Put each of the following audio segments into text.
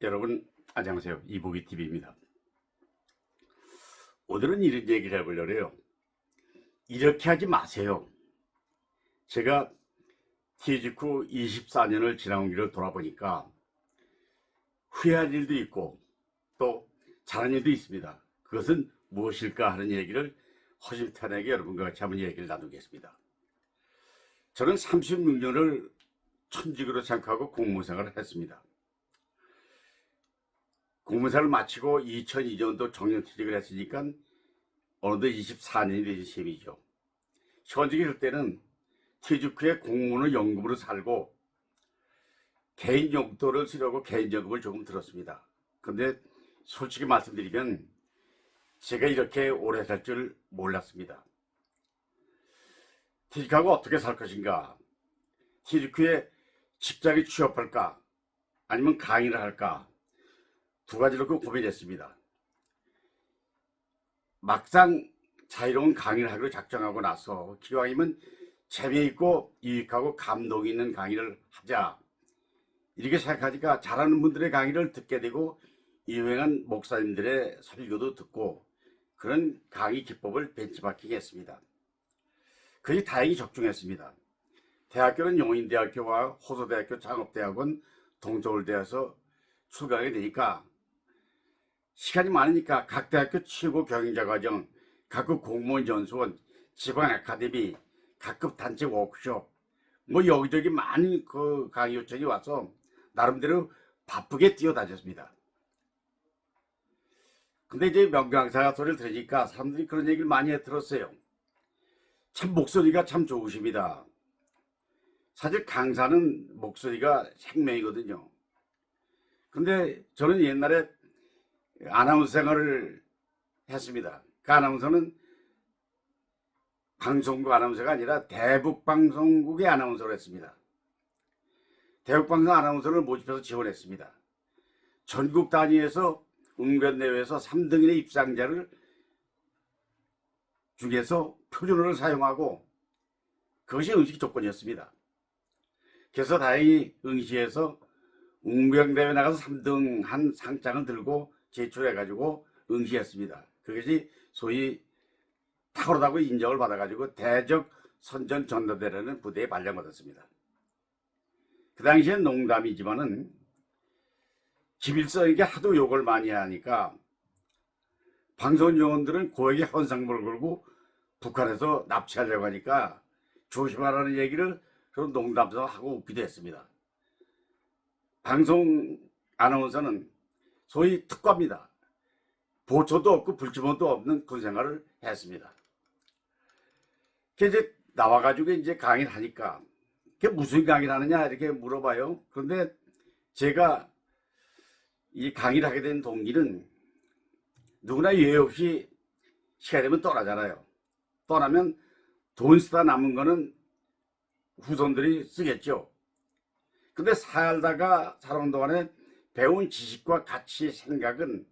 여러분 안녕하세요. 이보기TV입니다. 오늘은 이런 얘기를 해보려고 해요. 이렇게 하지 마세요. 제가 퇴직 후 24년을 지나온 길을 돌아보니까 후회할 일도 있고 또 잘한 일도 있습니다. 그것은 무엇일까 하는 얘기를 허심탄회하게 여러분과 같이 한번 얘기를 나누겠습니다. 저는 36년을 천직으로 생각하고 공무생활을 했습니다. 공무생활을 마치고 2002년도 정년퇴직을 했으니까 어느덧 24년이 되는 셈이죠. 현직에 있을 때는 퇴직 후에 공무원을 연금으로 살고 개인 용돈을 쓰려고 개인연금을 조금 들었습니다. 그런데 솔직히 말씀드리면 제가 이렇게 오래 살 줄 몰랐습니다. 퇴직하고 어떻게 살 것인가, 퇴직 후에 직장에 취업할까 아니면 강의를 할까, 두 가지로 고민했습니다. 막상 자유로운 강의를 하기로 작정하고 나서 기왕이면 재미있고 유익하고 감동 있는 강의를 하자 이렇게 생각하니까 잘하는 분들의 강의를 듣게 되고 유명한 목사님들의 설교도 듣고 그런 강의 기법을 벤치마킹 했습니다. 그게 다행히 적중했습니다. 대학교는 용인대학교와 호서대학교 창업대학원 동서울대에서 출강하게 되니까 시간이 많으니까 각 대학교 최고 경영자과정, 각급 공무원 연수원, 지방 아카데미, 각급 단체 워크숍 뭐 여기저기 많은 그 강의 요청이 와서 나름대로 바쁘게 뛰어다녔습니다. 근데 이제 명강사 소리를 들으니까 사람들이 그런 얘기를 많이 들었어요. 참 목소리가 참 좋으십니다. 사실 강사는 목소리가 생명이거든요. 근데 저는 옛날에 아나운서 생활을 했습니다. 그 아나운서는 방송국 아나운서가 아니라 대북방송국의 아나운서를 했습니다. 대북방송 아나운서를 모집해서 지원했습니다. 전국 단위에서 웅변대회에서 3등인의 입상자를 중에서 표준어를 사용하고 그것이 응시 조건이었습니다. 그래서 다행히 응시에서 웅변대회 나가서 3등 한 상장을 들고 제출해가지고 응시했습니다. 그것이 소위 탁월하다고 인정을 받아가지고 대적 선전 전도대라는 부대에 발령받았습니다. 그 당시엔 농담이지만은 김일성에게 하도 욕을 많이 하니까 방송 요원들은 고액의 현상물을 걸고 북한에서 납치하려고 하니까 조심하라는 얘기를 그런 농담도 하고 웃기도 했습니다. 방송 아나운서는 소위 특과입니다. 보초도 없고 불주먹도 없는 군생활을 했습니다. 이제 나와가지고 이제 강의를 하니까 그게 무슨 강의를 하느냐 이렇게 물어봐요. 그런데 제가 이 강의를 하게 된 동기는 누구나 예외 없이 시간이 되면 떠나잖아요. 떠나면 돈 쓰다 남은 거는 후손들이 쓰겠죠. 근데 살다가 살아온 동안에 배운 지식과 가치, 생각은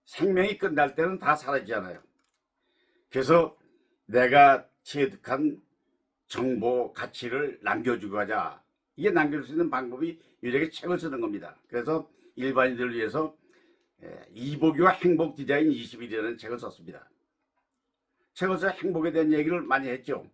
생명이 끝날 때는 다 사라지잖아요. 그래서 내가 체득한 정보, 가치를 남겨주고 가자. 이게 남겨줄 수 있는 방법이 유일하게 책을 쓰는 겁니다. 그래서 일반인들을 위해서 이보기와 행복 디자인 20일이라는 책을 썼습니다. 책을 써 행복에 대한 얘기를 많이 했죠.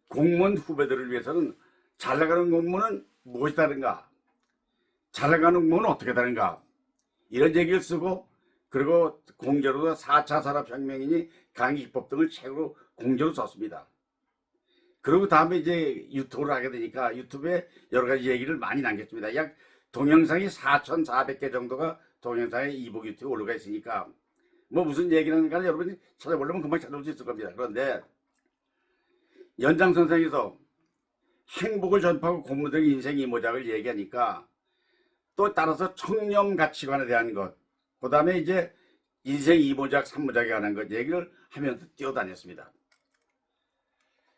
공무원 후배들을 위해서는 잘 나가는 공무원은 무엇이 다른가? 잘 나가는 공무원은 어떻게 다른가? 이런 얘기를 쓰고 그리고 공저로도 4차 산업혁명이니 강의기법 등을 책으로 공저로 썼습니다. 그리고 다음에 이제 유튜브를 하게 되니까 유튜브에 여러 가지 얘기를 많이 남겼습니다. 약 동영상이 4,400개 정도가 동영상에 이복 유튜브에 올라가 있으니까 뭐 무슨 얘기를 하는가 여러분이 찾아보려면 금방 찾아볼 수 있을 겁니다. 그런데 연장선상에서 행복을 전파하고 공무원들의 인생 이모작을 얘기하니까 또 따라서 청렴 가치관에 대한 것, 그 다음에 이제 인생 이모작, 삼모작에 관한 것 얘기를 하면서 뛰어다녔습니다.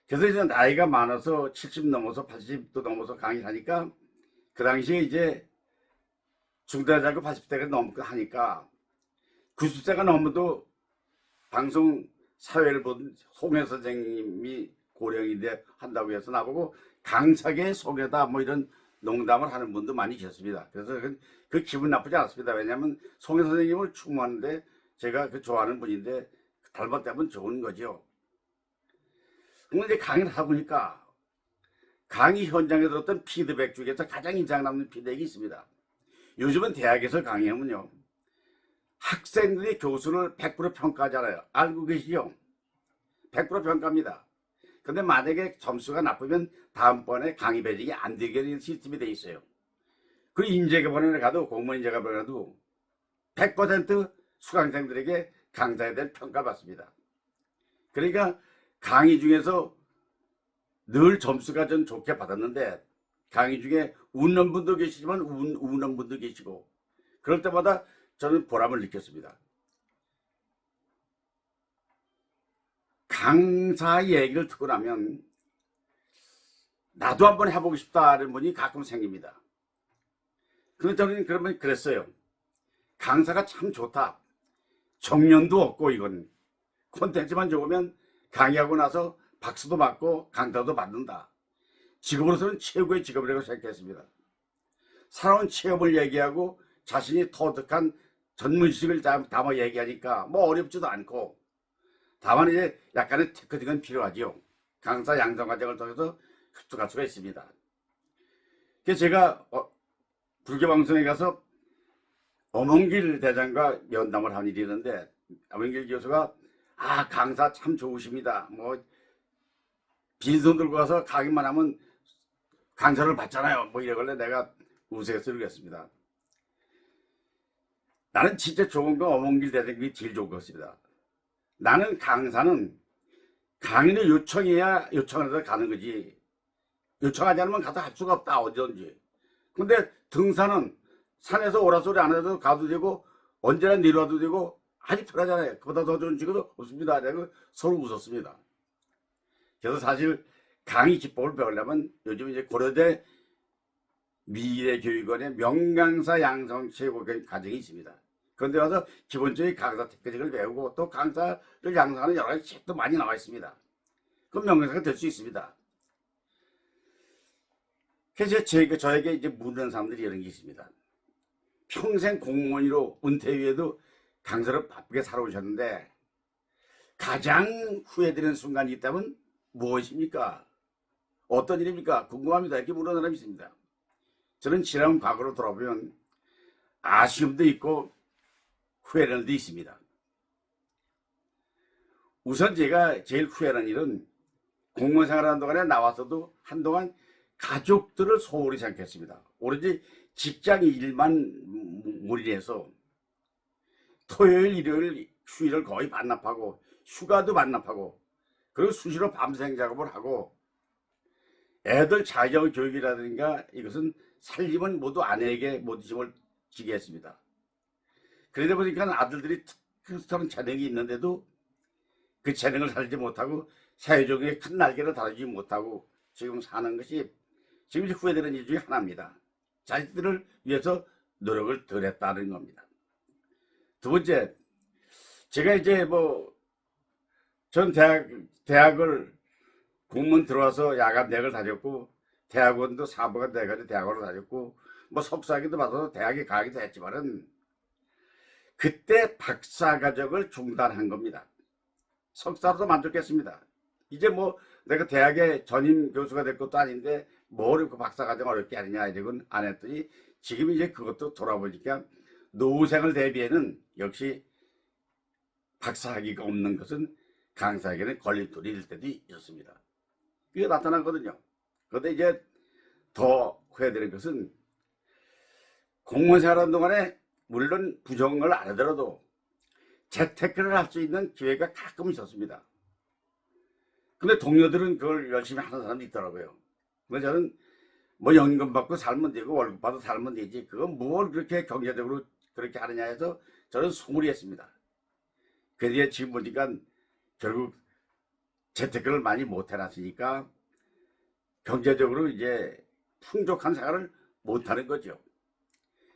그래서 이제 나이가 많아서 70 넘어서 80도 넘어서 강의를 하니까 그 당시에 이제 중대하자고 80대가 넘고 하니까 90세가 넘어도 방송 사회를 본 송혜 선생님이 고령인데 한다고 해서 나보고 강사계 소개다 뭐 이런 농담을 하는 분도 많이 계십니다. 그래서 그 기분 나쁘지 않습니다. 왜냐하면 송혜 선생님을 추모하는데 제가 그 좋아하는 분인데 닮았다면 좋은 거죠. 그런데 이제 강의를 하고 보니까 강의 현장에 들었던 피드백 중에서 가장 인상 남는 피드백이 있습니다. 요즘은 대학에서 강의하면요, 학생들이 교수를 100% 평가하잖아요. 알고 계시죠? 100% 평가합니다. 근데 만약에 점수가 나쁘면 다음번에 강의 배정이 안 되게 하는 시스템이 돼 있어요. 그 인재개발원에 가도, 공무원 인재개발원에 가도 100% 수강생들에게 강사에 대한 평가를 받습니다. 그러니까 강의 중에서 늘 점수가 전 좋게 받았는데, 강의 중에 웃는 분도 계시지만 우는 분도 계시고, 그럴 때마다 저는 보람을 느꼈습니다. 강사 얘기를 듣고 나면 나도 한번 해보고 싶다는 분이 가끔 생깁니다. 그런데 저는 그러면 그랬어요. 강사가 참 좋다. 정년도 없고, 이건 콘텐츠만 좋으면 강의하고 나서 박수도 받고 강사도 받는다. 직업으로서는 최고의 직업이라고 생각했습니다. 살아온 체험을 얘기하고 자신이 터득한 전문식을 담아 얘기하니까 뭐 어렵지도 않고, 다만 이제 약간의 테크닉은 필요하죠. 강사 양성 과정을 통해서 습득할 수가 있습니다. 그래서 제가 불교 방송에 가서 엄원길 대장과 면담을 한 일이 있는데, 엄원길 교수가 강사 참 좋으십니다. 뭐 빈손 들고 가서 강의만 하면 강사를 받잖아요. 뭐 이러길래 내가 우스갯소리를 했습니다. 나는 진짜 좋은 건 엄원길 대장이 제일 좋은 것 같습니다. 나는 강사는 강의를 요청해야 요청해서 가는 거지, 요청하지 않으면 가서 할 수가 없다, 어디든지. 근데 등산은 산에서 오라소리 안 해도 가도 되고 언제나 내려와도 되고 아주 편하잖아요. 그보다 더 좋은 직업도 없습니다. 내가 서로 웃었습니다. 그래서 사실 강의 기법을 배우려면 요즘 이제 고려대 미래교육원의 명강사 양성 최고 과정이 있습니다. 그런데 와서 기본적인 강사 테크닉을 배우고 또 강사를 양성하는 여러 가지 책도 많이 나와 있습니다. 그럼 명강사가 될 수 있습니다. 그래서 저에게 이제 묻는 사람들이 이런 게 있습니다. 평생 공무원으로 은퇴 후에도 강사로 바쁘게 살아오셨는데 가장 후회되는 순간이 있다면 무엇입니까? 어떤 일입니까? 궁금합니다. 이렇게 물어보는 사람이 있습니다. 저는 지난 과거로 돌아보면 아쉬움도 있고 후회하는 데 있습니다. 우선 제가 제일 후회하는 일은 공무원 생활하는 동안에 나와서도 한동안 가족들을 소홀히 생각했습니다. 오로지 직장 일만 몰입해서 토요일, 일요일 휴일을 거의 반납하고 휴가도 반납하고 그리고 수시로 밤생 작업을 하고 애들 자격 교육이라든가 이것은 살림은 모두 아내에게 모든 짐을 지게 했습니다. 그러다 보니까 아들들이 특별한 재능이 있는데도 그 재능을 살지 못하고 사회적인 큰 날개를 다루지 못하고 지금 사는 것이 지금 후회되는 일 중에 하나입니다. 자식들을 위해서 노력을 덜 했다는 겁니다. 두 번째, 제가 이제 전 대학을 공무원 들어와서 야간 대학을 다녔고 대학원도 사부가 돼가지고 대학원을 다녔고 석사학위도 받아서 대학에 가기도 했지만은 그때 박사과정을 중단한 겁니다. 석사로도 만족했습니다. 이제 내가 대학의 전임 교수가 될 것도 아닌데 뭘 그 박사과정 어렵게 하느냐 이러고는 안 했더니 지금 이제 그것도 돌아보니까 노후생을 대비에는 역시 박사학위가 없는 것은 강사에게는 걸림돌이 될 때도 있었습니다. 그게 나타났거든요. 그런데 이제 더 후회되는 것은 공무원 생활하는 동안에 물론 부정을 안 하더라도 재테크를 할 수 있는 기회가 가끔 있었습니다. 근데 동료들은 그걸 열심히 하는 사람도 있더라고요. 근데 저는 연금 받고 살면 되고 월급 받아 살면 되지 그건 뭘 그렇게 경제적으로 그렇게 하느냐 해서 저는 소홀히 했습니다. 그 뒤에 지금 보니까 결국 재테크를 많이 못 해놨으니까 경제적으로 이제 풍족한 생활을 못 하는 거죠.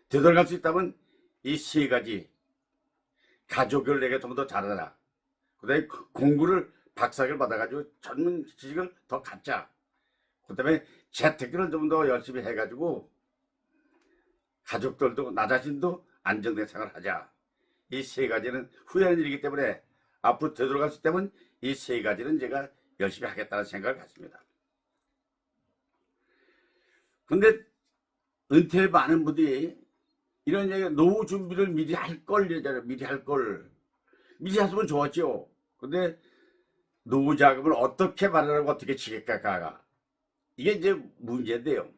되돌아갈 수 있다면 이 세 가지, 가족을 내게 좀 더 잘하라, 그 다음에 공부를 박사학위를 받아가지고 전문 지식을 더 갖자, 그다음에 재테크를 좀 더 열심히 해가지고 가족들도 나 자신도 안정된 생활을 하자. 이 세 가지는 후회하는 일이기 때문에 앞으로 되돌아갈 수 있다면 이 세 가지는 제가 열심히 하겠다는 생각을 갖습니다. 근데 은퇴 많은 분들이 이런 얘기, 노후 준비를 미리 할 걸 이러잖아요. 미리 할 걸. 미리 했으면 좋았죠. 근데 노후 자금을 어떻게 마련하고 어떻게 지킬까가 이게 이제 문제인데요.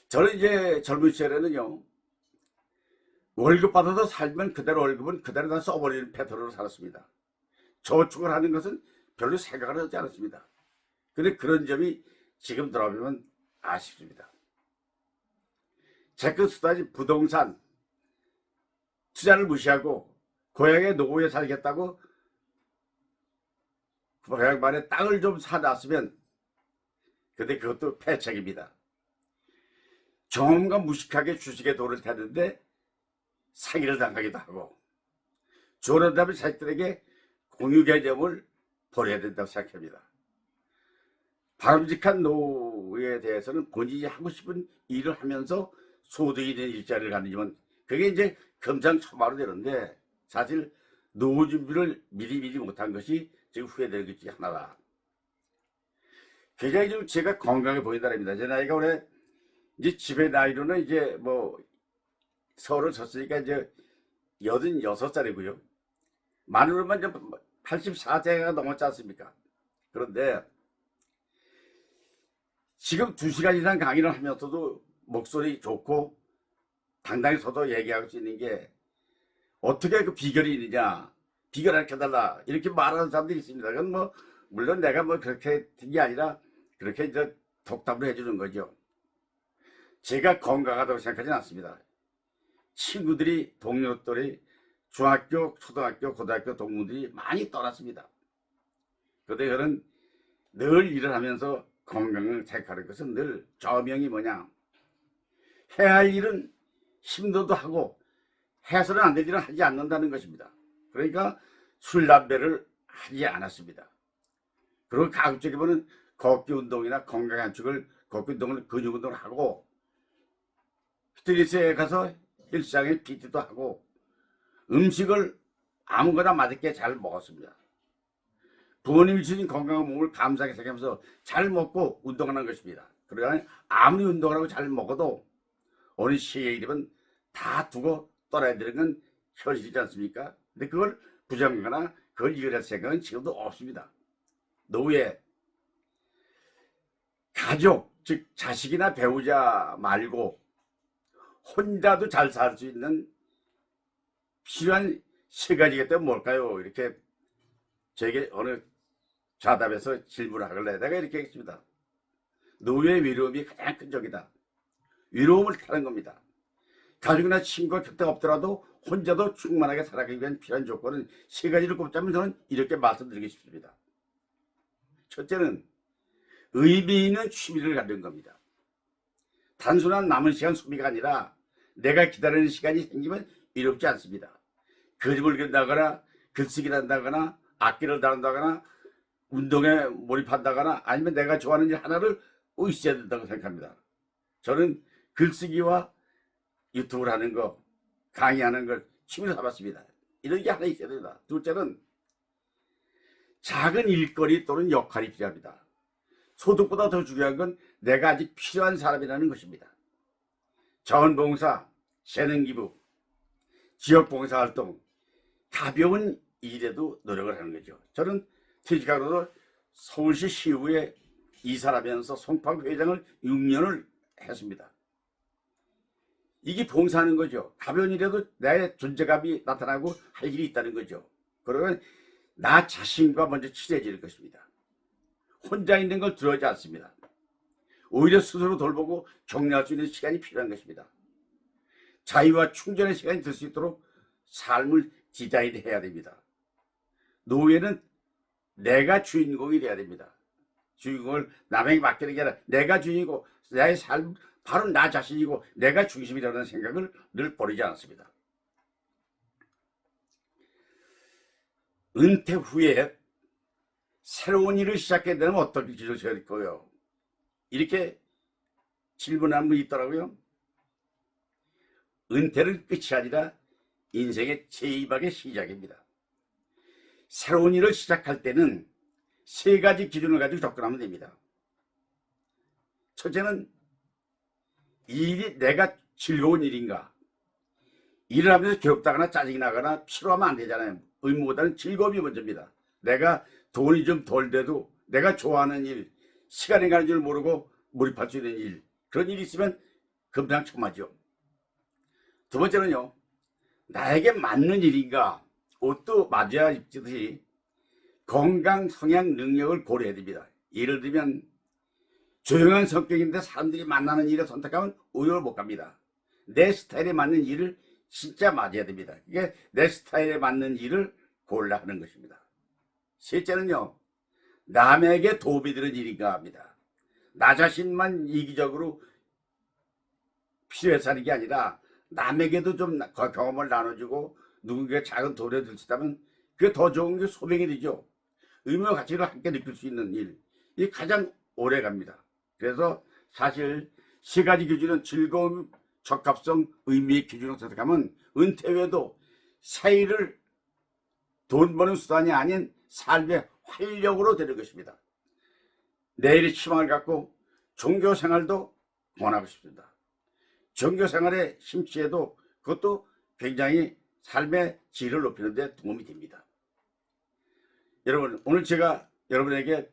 저는 이제 젊은 시절에는요, 월급 받아서 살면 그대로 월급은 그대로 다 써버리는 패턴으로 살았습니다. 저축을 하는 것은 별로 생각을 하지 않았습니다. 근데 그런 점이 지금 돌아보면 아쉽습니다. 제그 수단이 부동산 투자를 무시하고 고향의 노후에 살겠다고 고향만에 땅을 좀 사놨으면, 근데 그것도 패착입니다. 경험과 무식하게 주식에 돈을 탔는데 사기를 당하기도 하고, 저런 다음에 자식들에게 공유 개념을 버려야 된다고 생각합니다. 바람직한 노후에 대해서는 본인이 하고 싶은 일을 하면서 소득이 되는 일자리를 갖는, 그게 이제 금상첨화로 되는데, 사실 노후 준비를 미리 못한 것이 지금 후회되는 것 중에 하나다. 굉장히 좀 제가 건강해 보인다랍니다. 제 나이가 올해 이제 집의 나이로는 이제 뭐 서울을 쳤으니까 이제 86살이고요. 만으로만 이제 84세가 넘었지 않습니까? 그런데 지금 2시간 이상 강의를 하면서도 목소리 좋고 당당히 서도 얘기할 수 있는 게 어떻게 그 비결이 있느냐, 비결 알려달라 이렇게 말하는 사람들이 있습니다. 그건 뭐 물론 내가 뭐 그렇게 된 게 아니라 그렇게 이제 독답을 해주는 거죠. 제가 건강하다고 생각하지는 않습니다. 친구들이, 동료들이, 중학교, 초등학교, 고등학교 동문들이 많이 떠났습니다. 그런데 저는 늘 일을 하면서 건강을 생각하는 것은 늘 저명이 뭐냐, 해야 할 일은 힘들어도 하고 해서는 안 될 일은 하지 않는다는 것입니다. 그러니까 술, 담배를 하지 않았습니다. 그리고 가급적이면 걷기 운동이나 건강 한축을, 걷기 운동을, 근육 운동을 하고 피트니스에 가서 헬스장에 PT도 하고 음식을 아무거나 맛있게 잘 먹었습니다. 부모님이 주신 건강한 몸을 감사하게 생각하면서 잘 먹고 운동하는 것입니다. 그러나 아무리 운동을 하고 잘 먹어도 어느 시기에 이르면 다 두고 떠나야 되는 건 현실이지 않습니까? 근데 그걸 부정하거나 그걸 이겨낼 생각은 지금도 없습니다. 노후에 가족, 즉 자식이나 배우자 말고 혼자도 잘 살 수 있는 필요한 세 가지가 있다면 뭘까요? 이렇게 저에게 어느 좌답에서 질문을 하길래 내가 이렇게 했습니다. 노후의 외로움이 가장 큰 적이다. 외로움을 타는 겁니다. 가족이나 친구가 곁에 없더라도 혼자도 충만하게 살아가기 위한 필요한 조건은 세 가지를 꼽자면 저는 이렇게 말씀드리고 싶습니다. 첫째는 의미 있는 취미를 갖는 겁니다. 단순한 남은 시간 소비가 아니라 내가 기다리는 시간이 생기면 이롭지 않습니다. 그림을 그린다거나 글쓰기를 한다거나 악기를 다룬다거나 운동에 몰입한다거나 아니면 내가 좋아하는 일 하나를 있어야 된다고 생각합니다. 저는 글쓰기와 유튜브를 하는 거, 강의하는 걸 취미로 삼았습니다. 이런 게 하나 있어야 됩니다. 둘째는 작은 일거리 또는 역할이 필요합니다. 소득보다 더 중요한 건 내가 아직 필요한 사람이라는 것입니다. 자원봉사, 재능기부, 지역봉사활동, 가벼운 일에도 노력을 하는 거죠. 저는 퇴직하고도 서울시 시의회 이사하면서 송파구 회장을 6년을 했습니다. 이게 봉사하는 거죠. 가벼운 일에도 나의 존재감이 나타나고 할 일이 있다는 거죠. 그러면 나 자신과 먼저 친해지는 것입니다. 혼자 있는 걸 두려워하지 않습니다. 오히려 스스로 돌보고 격려할 수 있는 시간이 필요한 것입니다. 자유와 충전의 시간이 될 수 있도록 삶을 디자인해야 됩니다. 노후에는 내가 주인공이 돼야 됩니다. 주인공을 남에게 맡기는 게 아니라 내가 주인공, 나의 삶, 바로 나 자신이고 내가 중심이라는 생각을 늘 버리지 않습니다. 은퇴 후에 새로운 일을 시작해야 되면 어떤 기준을 세울 거예요? 이렇게 질문한 분이 있더라고요. 은퇴는 끝이 아니라 인생의 제2박의 시작입니다. 새로운 일을 시작할 때는 세 가지 기준을 가지고 접근하면 됩니다. 첫째는 이 일이 내가 즐거운 일인가. 일을 하면서 괴롭다거나 짜증이 나거나 피로하면 안 되잖아요. 의무보다는 즐거움이 먼저입니다. 내가 돈이 좀 덜 돼도 내가 좋아하는 일, 시간이 가는 줄 모르고 몰입할 수 있는 일, 그런 일이 있으면 금상첨화죠. 두 번째는요, 나에게 맞는 일인가. 옷도 맞아야 입듯이 건강, 성향, 능력을 고려해야 됩니다. 예를 들면 조용한 성격인데 사람들이 만나는 일을 선택하면 오히려 못 갑니다. 내 스타일에 맞는 일을 진짜 맞아야 됩니다. 이게 내 스타일에 맞는 일을 골라 하는 것입니다. 셋째는요, 남에게 도움이 되는 일인가 합니다. 나 자신만 이기적으로 필요해서 하는 게 아니라 남에게도 좀 경험을 나눠주고 누군가 작은 도움이 될 수 있다면 그게 더 좋은 게 소명이 되죠. 의미와 가치를 함께 느낄 수 있는 일, 이게 가장 오래 갑니다. 그래서 사실 세 가지 기준은 즐거움, 적합성, 의미의 기준으로 선택하면 은퇴 후에도 새 일을 돈 버는 수단이 아닌 삶의 활력으로 되는 것입니다. 내일의 희망을 갖고 종교 생활도 원하고 싶습니다. 종교 생활에 심취해도 그것도 굉장히 삶의 질을 높이는 데 도움이 됩니다. 여러분, 오늘 제가 여러분에게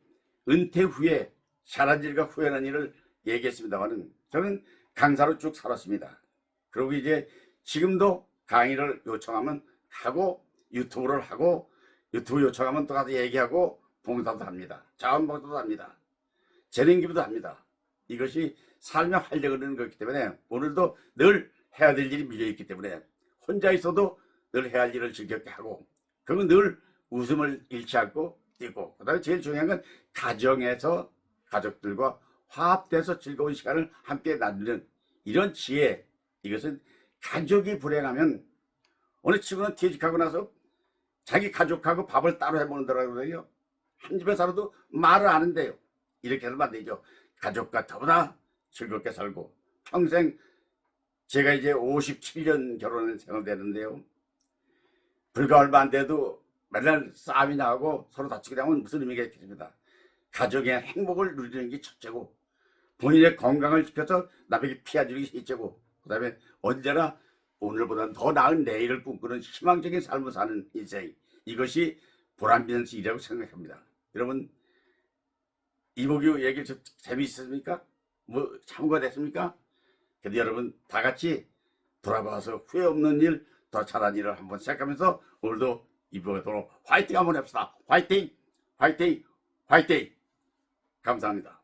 은퇴 후에 잘한 일과 후회하는 일을 얘기했습니다만 저는 강사로 쭉 살았습니다. 그리고 이제 지금도 강의를 요청하면 하고 유튜브를 하고 유튜브 요청하면 또 가서 얘기하고 봉사도 합니다. 자원봉사도 합니다. 재능 기부도 합니다. 이것이 삶의 활력을 내는 것이기 때문에 오늘도 늘 해야 될 일이 밀려있기 때문에 혼자 있어도 늘 해야 할 일을 즐겁게 하고 그러면 늘 웃음을 잃지 않고 뛰고, 그 다음에 제일 중요한 건 가정에서 가족들과 화합돼서 즐거운 시간을 함께 나누는 이런 지혜. 이것은 가족이 불행하면 어느 친구는 퇴직하고 나서 자기 가족하고 밥을 따로 해먹는다고 그래요. 한 집에 살아도 말을 안 한대요. 이렇게 하면 안 되죠. 가족과 더보다 즐겁게 살고 평생, 제가 이제 57년 결혼한 생활 되는데요, 불과 얼마 안 돼도 맨날 싸움이 나고 서로 다치게 되면 무슨 의미가 있겠습니까? 가족의 행복을 누리는 게 첫째고 본인의 건강을 지켜서 남에게 피해주는 게 셋째고, 그 다음에 언제나 오늘보다는 더 나은 내일을 꿈꾸는 희망적인 삶을 사는 인생, 이것이 보람있는 일이라고 생각합니다. 여러분, 이보규 얘기 재미있습니까? 뭐 참고가 됐습니까? 그래도 여러분 다 같이 돌아봐서 후회 없는 일, 더 잘한 일을 한번 시작하면서 오늘도 이보규로 화이팅 한번 해봅시다. 화이팅! 화이팅! 화이팅! 감사합니다.